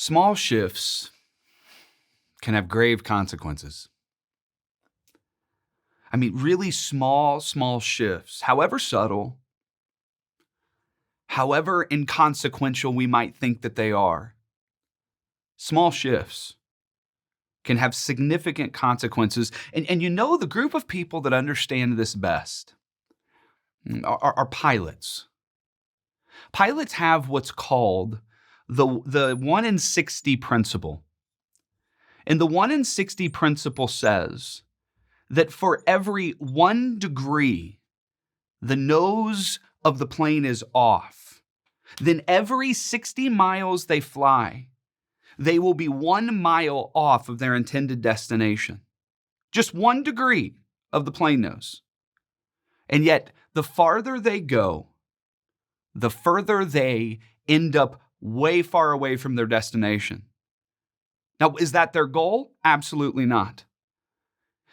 Small shifts can have grave consequences. I mean, really small shifts, however subtle, however inconsequential we might think that they are, small shifts can have significant consequences. And the group of people that understand this best are pilots. Pilots have what's called the 1 in 60 principle. And the 1 in 60 principle says that for every 1 degree the nose of the plane is off, then every 60 miles they fly, they will be 1 mile off of their intended destination. Just 1 degree of the plane nose. And yet, the farther they go, the further they end up way far away from their destination. Now, is that their goal? Absolutely not.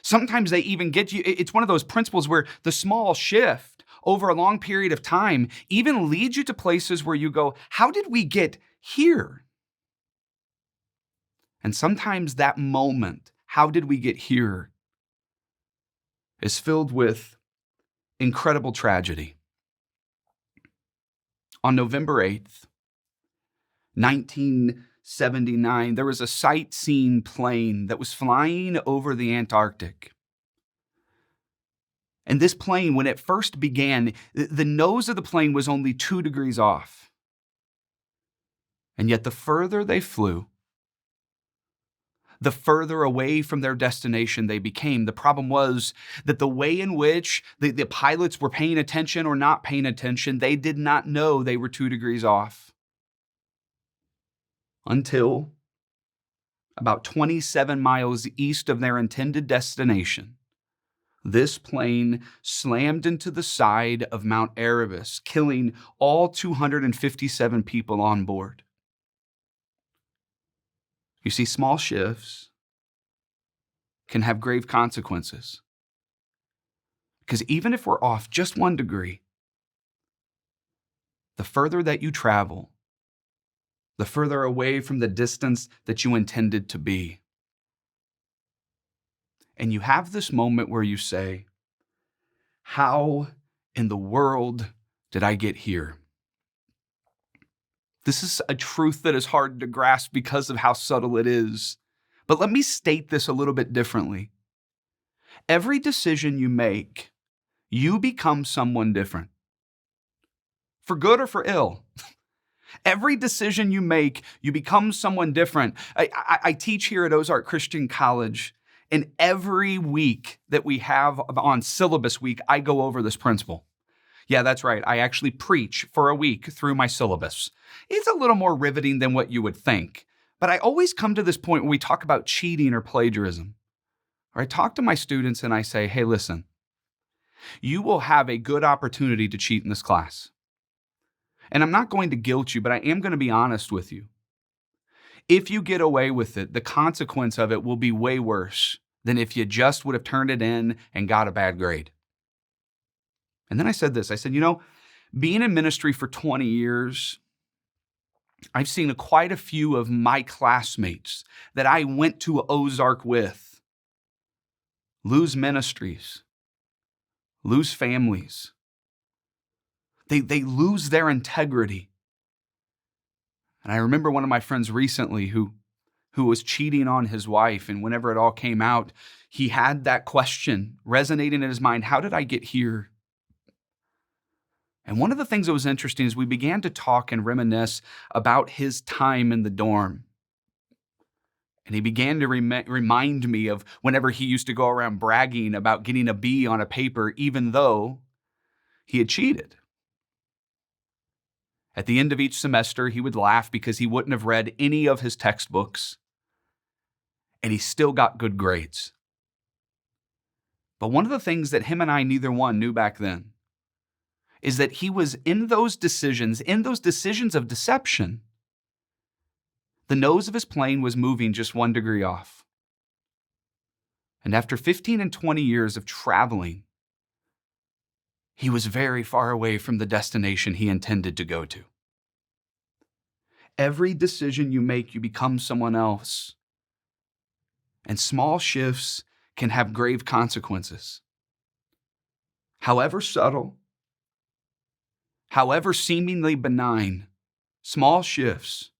Sometimes they even get you. It's one of those principles where the small shift over a long period of time even leads you to places where you go, how did we get here? And sometimes that moment, how did we get here, is filled with incredible tragedy. On November 8th, 1979, there was a sightseeing plane that was flying over the Antarctic. And this plane, when it first began, the nose of the plane was only 2 degrees off. And yet the further they flew, the further away from their destination they became. The problem was that the way in which the pilots were paying attention or not paying attention, they did not know they were 2 degrees off. Until about 27 miles east of their intended destination, this plane slammed into the side of Mount Erebus, killing all 257 people on board. You see, small shifts can have grave consequences. Because even if we're off just 1 degree, the further that you travel, the further away from the distance that you intended to be. And you have this moment where you say, how in the world did I get here? This is a truth that is hard to grasp because of how subtle it is. But let me state this a little bit differently. Every decision you make, you become someone different. For good or for ill. Every decision you make, you become someone different. I teach here at Ozark Christian College, and every week that we have on syllabus week, I go over this principle. Yeah, that's right. I actually preach for a week through my syllabus. It's a little more riveting than what you would think. But I always come to this point when we talk about cheating or plagiarism. Or I talk to my students and I say, hey, listen, you will have a good opportunity to cheat in this class. And I'm not going to guilt you, but I am going to be honest with you. If you get away with it, the consequence of it will be way worse than if you just would have turned it in and got a bad grade. And then I said this, being in ministry for 20 years, I've seen quite a few of my classmates that I went to Ozark with lose ministries, lose families. They lose their integrity. And I remember one of my friends recently who was cheating on his wife, and whenever it all came out, he had that question resonating in his mind, how did I get here? And one of the things that was interesting is we began to talk and reminisce about his time in the dorm. And he began to remind me of whenever he used to go around bragging about getting a B on a paper, even though he had cheated. At the end of each semester, he would laugh because he wouldn't have read any of his textbooks, and he still got good grades. But one of the things that him and I, neither one, knew back then is that he was in those decisions of deception, the nose of his plane was moving just 1 degree off. And after 15 and 20 years of traveling, he was very far away from the destination he intended to go to. Every decision you make, you become someone else. And small shifts can have grave consequences. However subtle, however seemingly benign, small shifts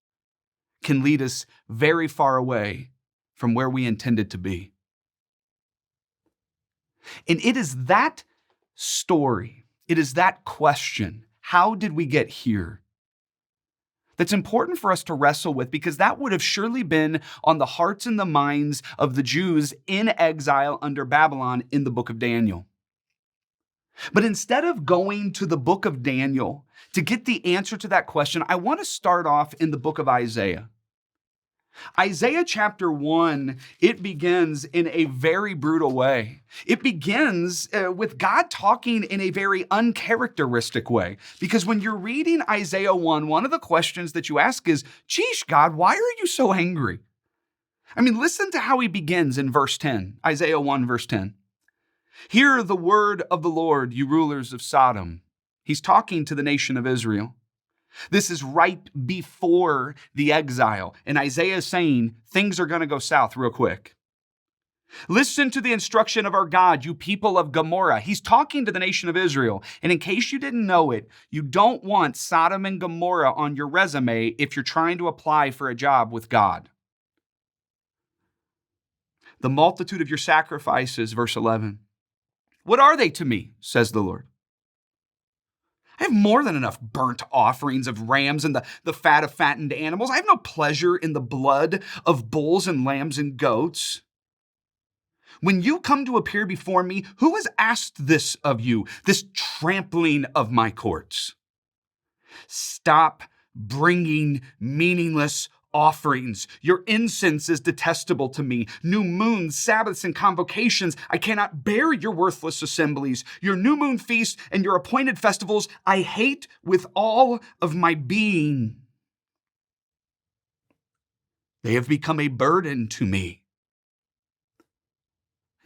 can lead us very far away from where we intended to be. And it is that story, it is that question, how did we get here, that's important for us to wrestle with, because that would have surely been on the hearts and the minds of the Jews in exile under Babylon in the book of Daniel. But instead of going to the book of Daniel to get the answer to that question, I want to start off in the book of Isaiah. Isaiah chapter 1, it begins in a very brutal way. It begins with God talking in a very uncharacteristic way. Because when you're reading Isaiah 1, one of the questions that you ask is, geez, God, why are you so angry? I mean, listen to how he begins in verse 10, Isaiah 1, verse 10. Hear the word of the Lord, you rulers of Sodom. He's talking to the nation of Israel. This is right before the exile. And Isaiah is saying things are going to go south real quick. Listen to the instruction of our God, you people of Gomorrah. He's talking to the nation of Israel. And in case you didn't know it, you don't want Sodom and Gomorrah on your resume if you're trying to apply for a job with God. The multitude of your sacrifices, verse 11. What are they to me, says the Lord? I have more than enough burnt offerings of rams and the fat of fattened animals. I have no pleasure in the blood of bulls and lambs and goats. When you come to appear before me, who has asked this of you, this trampling of my courts? Stop bringing meaningless offerings. Your incense is detestable to me. New moons, Sabbaths, and convocations. I cannot bear your worthless assemblies. Your new moon feasts and your appointed festivals I hate with all of my being. They have become a burden to me,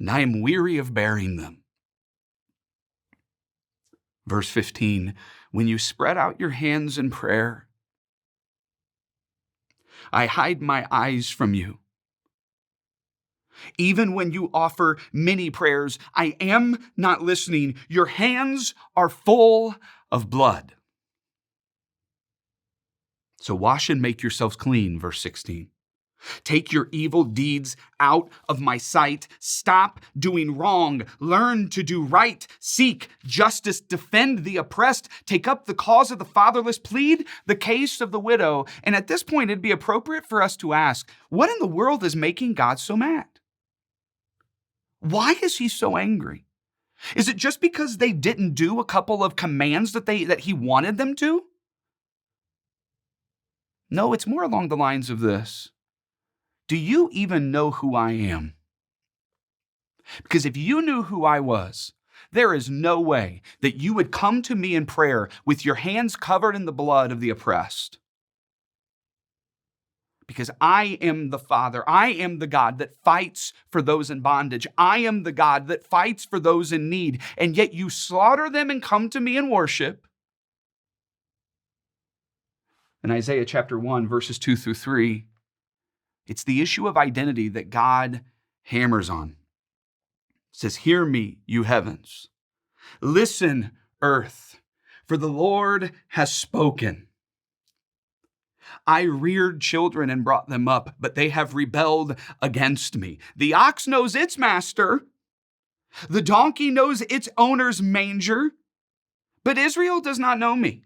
and I am weary of bearing them. Verse 15, when you spread out your hands in prayer, I hide my eyes from you. Even when you offer many prayers, I am not listening. Your hands are full of blood. So wash and make yourselves clean, verse 16. Take your evil deeds out of my sight. Stop doing wrong. Learn to do right. Seek justice. Defend the oppressed. Take up the cause of the fatherless. Plead the case of the widow. And at this point, it'd be appropriate for us to ask, what in the world is making God so mad? Why is he so angry? Is it just because they didn't do a couple of commands that he wanted them to? No, it's more along the lines of this. Do you even know who I am? Because if you knew who I was, there is no way that you would come to me in prayer with your hands covered in the blood of the oppressed. Because I am the Father. I am the God that fights for those in bondage. I am the God that fights for those in need. And yet you slaughter them and come to me in worship. In Isaiah chapter 1, verses 2 through 3, it's the issue of identity that God hammers on. It says, hear me, you heavens. Listen, earth, for the Lord has spoken. I reared children and brought them up, but they have rebelled against me. The ox knows its master. The donkey knows its owner's manger, but Israel does not know me.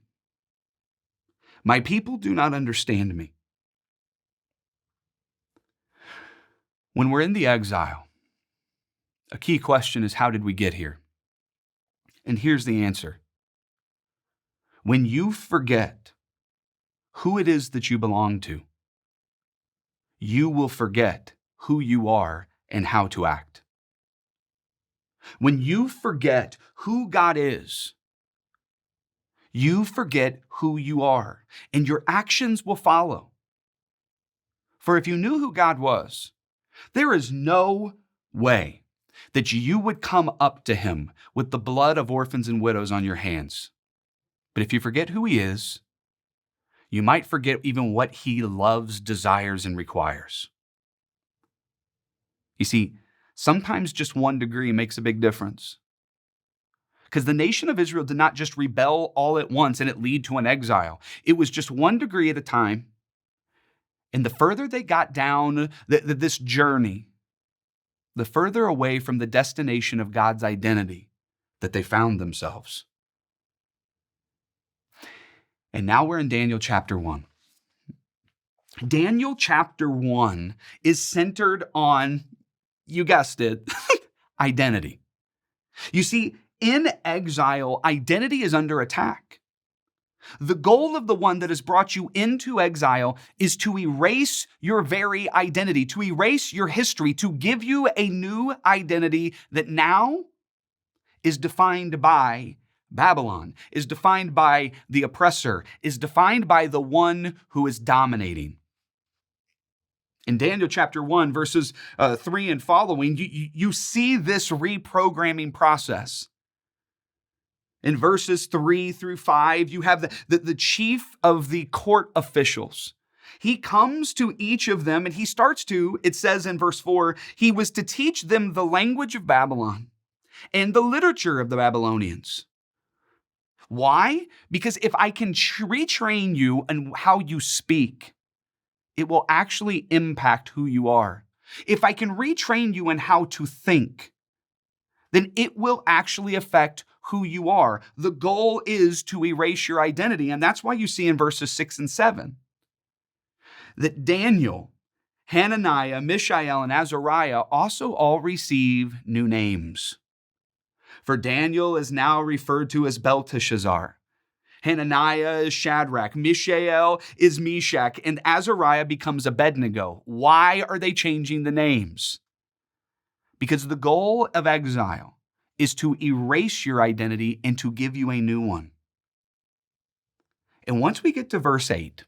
My people do not understand me. When we're in the exile, a key question is, how did we get here? And here's the answer. When you forget who it is that you belong to, you will forget who you are and how to act. When you forget who God is, you forget who you are, and your actions will follow. For if you knew who God was, there is no way that you would come up to him with the blood of orphans and widows on your hands. But if you forget who he is, you might forget even what he loves, desires, and requires. You see, sometimes just 1 degree makes a big difference. Because the nation of Israel did not just rebel all at once and it lead to an exile. It was just 1 degree at a time. And the further they got down this journey, the further away from the destination of God's identity that they found themselves. And now we're in Daniel chapter 1. Daniel chapter 1 is centered on, you guessed it, identity. You see, in exile, identity is under attack. The goal of the one that has brought you into exile is to erase your very identity, to erase your history, to give you a new identity that now is defined by Babylon, is defined by the oppressor, is defined by the one who is dominating. In Daniel chapter 1, verses 3 and following, you see this reprogramming process. In verses 3 through 5, you have the chief of the court officials. He comes to each of them and he starts to, it says in verse 4, he was to teach them the language of Babylon and the literature of the Babylonians. Why? Because if I can retrain you in how you speak, it will actually impact who you are. If I can retrain you in how to think, then it will actually affect who you are. The goal is to erase your identity. And that's why you see in verses 6 and 7 that Daniel, Hananiah, Mishael, and Azariah also all receive new names. For Daniel is now referred to as Belteshazzar. Hananiah is Shadrach, Mishael is Meshach, and Azariah becomes Abednego. Why are they changing the names? Because the goal of exile is to erase your identity and to give you a new one. And once we get to verse 8,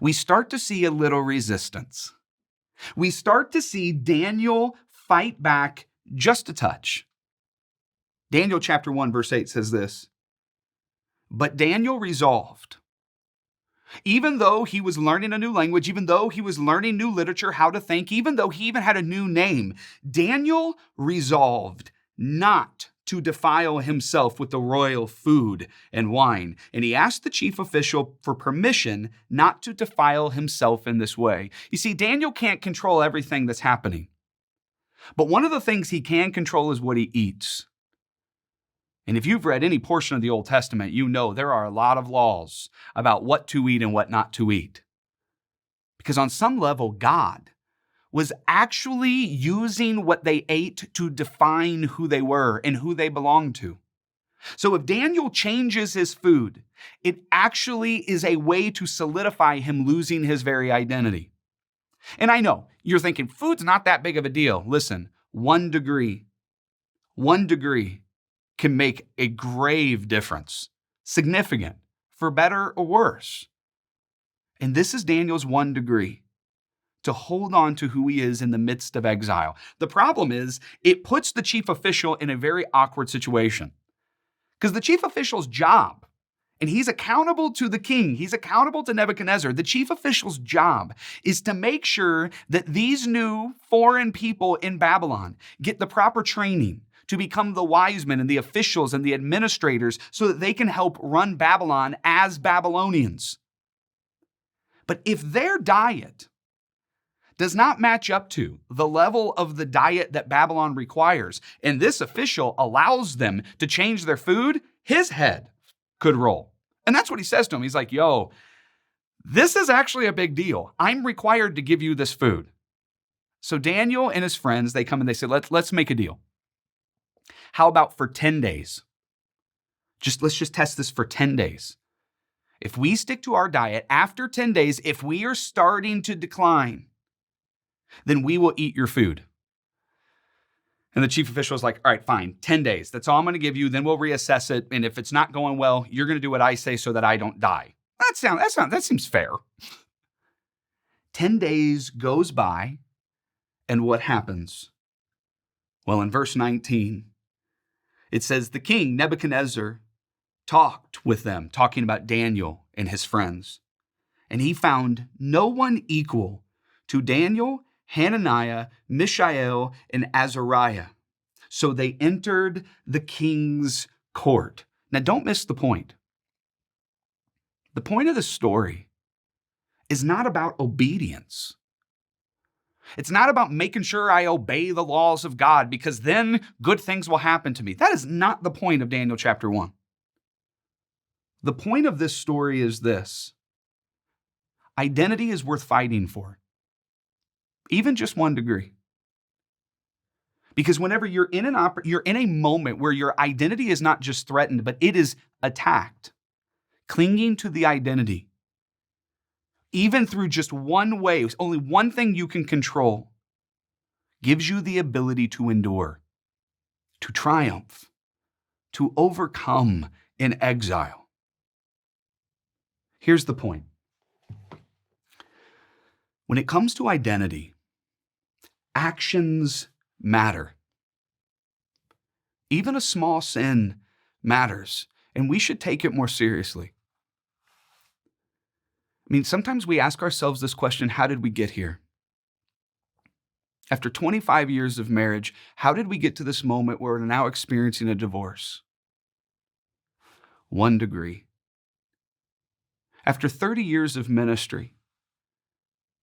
we start to see a little resistance. We start to see Daniel fight back just a touch. Daniel chapter 1, verse 8 says this, "But Daniel resolved, even though he was learning a new language, even though he was learning new literature, how to think, even though he even had a new name, Daniel resolved not to defile himself with the royal food and wine. And he asked the chief official for permission not to defile himself in this way." You see, Daniel can't control everything that's happening. But one of the things he can control is what he eats. And if you've read any portion of the Old Testament, you know there are a lot of laws about what to eat and what not to eat. Because on some level, God was actually using what they ate to define who they were and who they belonged to. So if Daniel changes his food, it actually is a way to solidify him losing his very identity. And I know, you're thinking, food's not that big of a deal. Listen, 1 degree can make a grave difference, significant, for better or worse. And this is Daniel's 1 degree, to hold on to who he is in the midst of exile. The problem is, it puts the chief official in a very awkward situation. Because the chief official's job, and he's accountable to the king, he's accountable to Nebuchadnezzar, the chief official's job is to make sure that these new foreign people in Babylon get the proper training to become the wise men and the officials and the administrators so that they can help run Babylon as Babylonians. But if their diet does not match up to the level of the diet that Babylon requires, and this official allows them to change their food, his head could roll. And that's what he says to him. He's like, yo, this is actually a big deal. I'm required to give you this food. So Daniel and his friends, they come and they say, let's make a deal. How about for 10 days? Let's just test this for 10 days. If we stick to our diet, after 10 days, if we are starting to decline, then we will eat your food. And the chief official is like, all right, fine, 10 days. That's all I'm going to give you. Then we'll reassess it. And if it's not going well, you're going to do what I say so that I don't die. That seems fair. 10 days goes by. And what happens? Well, in verse 19, it says the king, Nebuchadnezzar, talked with them, talking about Daniel and his friends, and he found no one equal to Daniel, Hananiah, Mishael, and Azariah. So they entered the king's court. Now, don't miss the point. The point of the story is not about obedience. It's not about making sure I obey the laws of God because then good things will happen to me. That is not the point of Daniel chapter 1. The point of this story is this: identity is worth fighting for, even just 1 degree. Because whenever you're in a moment where your identity is not just threatened, but it is attacked, clinging to the identity, even through just one way, only one thing you can control, gives you the ability to endure, to triumph, to overcome in exile. Here's the point. When it comes to identity, actions matter. Even a small sin matters, and we should take it more seriously. I mean, sometimes we ask ourselves this question: how did we get here? After 25 years of marriage, how did we get to this moment where we're now experiencing a divorce? 1 degree. After 30 years of ministry,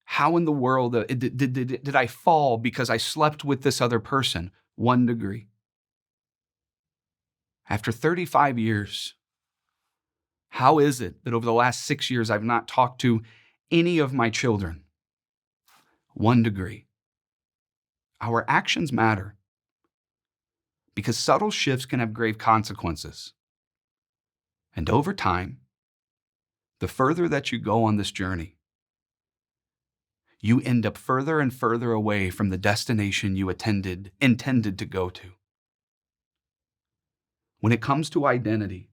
how in the world did I fall because I slept with this other person? 1 degree. After 35 years, how is it that over the last 6 years I've not talked to any of my children? 1 degree. Our actions matter because subtle shifts can have grave consequences. And over time, the further that you go on this journey, you end up further and further away from the destination you intended to go to. When it comes to identity,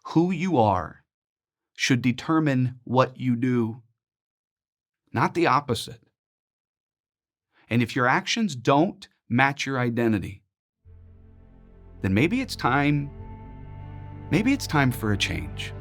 who you are should determine what you do, not the opposite. And if your actions don't match your identity, then maybe it's time for a change.